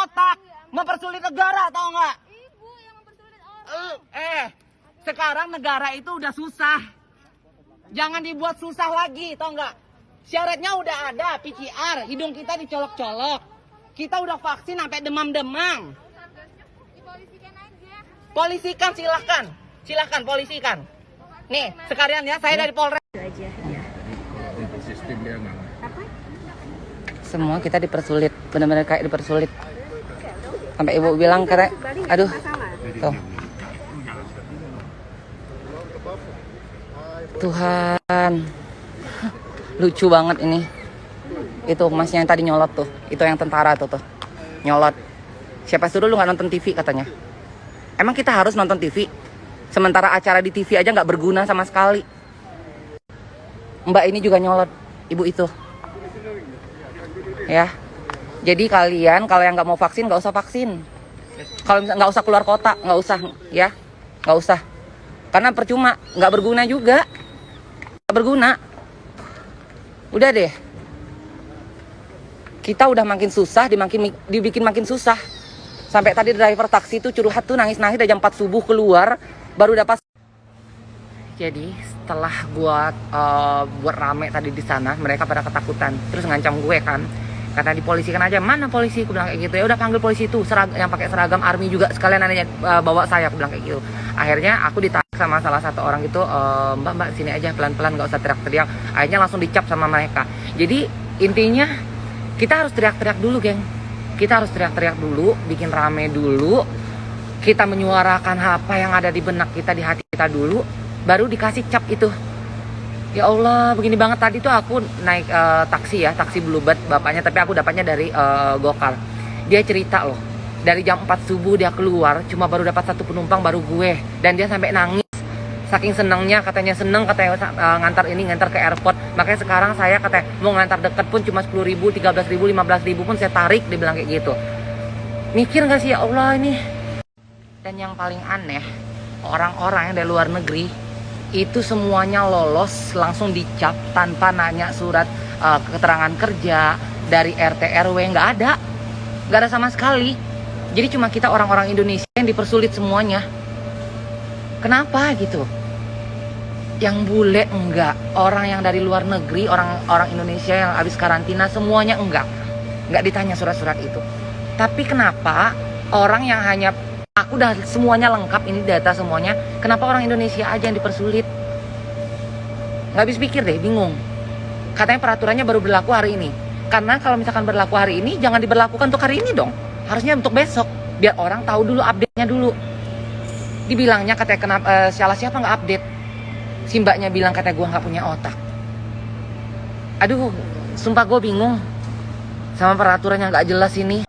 otak, mempersulit negara, tau nggak? Ibu yang mempersulit orang. Sekarang negara itu udah susah. Jangan dibuat susah lagi, tau nggak? Syaratnya udah ada, PCR, hidung kita dicolok-colok. Kita udah vaksin sampai demam-demam. Dipolisikan aja. Polisikan, silahkan polisikan. Nih, sekalian ya, saya dari Polres. Semua kita dipersulit, benar-benar kayak dipersulit. Sampai ibu bilang kayak, aduh, tuh. Tuhan, lucu banget ini. Itu masnya yang tadi nyolot tuh, itu yang tentara tuh nyolot. Siapa suruh lu nggak nonton TV katanya? Emang kita harus nonton TV? Sementara acara di TV aja nggak berguna sama sekali. Mbak ini juga nyolot, ibu itu. Ya, jadi kalian kalau yang nggak mau vaksin nggak usah vaksin. Kalau nggak usah keluar kota, nggak usah, ya, nggak usah. Karena percuma, nggak berguna juga. Nggak berguna. Udah deh. Kita udah makin susah, dibikin makin susah. Sampai tadi driver taksi itu curhat tuh nangis-nangis dari jam 4 subuh keluar, baru dapat. Jadi setelah buat rame tadi di sana, mereka pada ketakutan. Terus ngancam gue kan. Karena dipolisikan aja, mana polisi? Aku bilang kayak gitu. Ya udah panggil polisi itu, yang pakai seragam army juga sekalian nanya bawa saya, aku bilang kayak gitu. Akhirnya aku ditarik sama salah satu orang itu, mbak sini aja pelan-pelan, nggak usah teriak-teriak. Akhirnya langsung dicap sama mereka. Jadi intinya kita harus teriak-teriak dulu, geng. Kita harus teriak-teriak dulu, bikin rame dulu. Kita menyuarakan apa yang ada di benak kita, di hati kita dulu, baru dikasih cap itu. Ya Allah, begini banget. Tadi tuh aku naik taksi ya, taksi Bluebird bapaknya, tapi aku dapatnya dari Gokar. Dia cerita loh, dari jam 4 subuh dia keluar, cuma baru dapat 1 penumpang, baru gue. Dan dia sampai nangis, saking senengnya, katanya ngantar ke airport. Makanya sekarang saya katanya mau ngantar deket pun cuma 10.000, 13.000, 15.000 pun saya tarik, dia bilang kayak gitu. Mikir gak sih, ya Allah ini. Dan yang paling aneh, orang-orang yang dari luar negeri itu semuanya lolos, langsung dicap tanpa nanya surat keterangan kerja dari RT RW, nggak ada sama sekali. Jadi cuma kita orang-orang Indonesia yang dipersulit semuanya. Kenapa gitu? Yang bule enggak, orang yang dari luar negeri, orang Indonesia yang habis karantina semuanya enggak ditanya surat-surat itu. Tapi kenapa orang yang hanya aku udah semuanya lengkap, ini data semuanya, kenapa orang Indonesia aja yang dipersulit? Nggak habis pikir deh, bingung. Katanya peraturannya baru berlaku hari ini. Karena kalau misalkan berlaku hari ini, jangan diberlakukan untuk hari ini dong. Harusnya untuk besok, biar orang tahu dulu, update-nya dulu. Dibilangnya katanya kenapa siapa nggak update? Si mbaknya bilang katanya gue nggak punya otak. Aduh, sumpah gue bingung sama peraturan yang nggak jelas ini.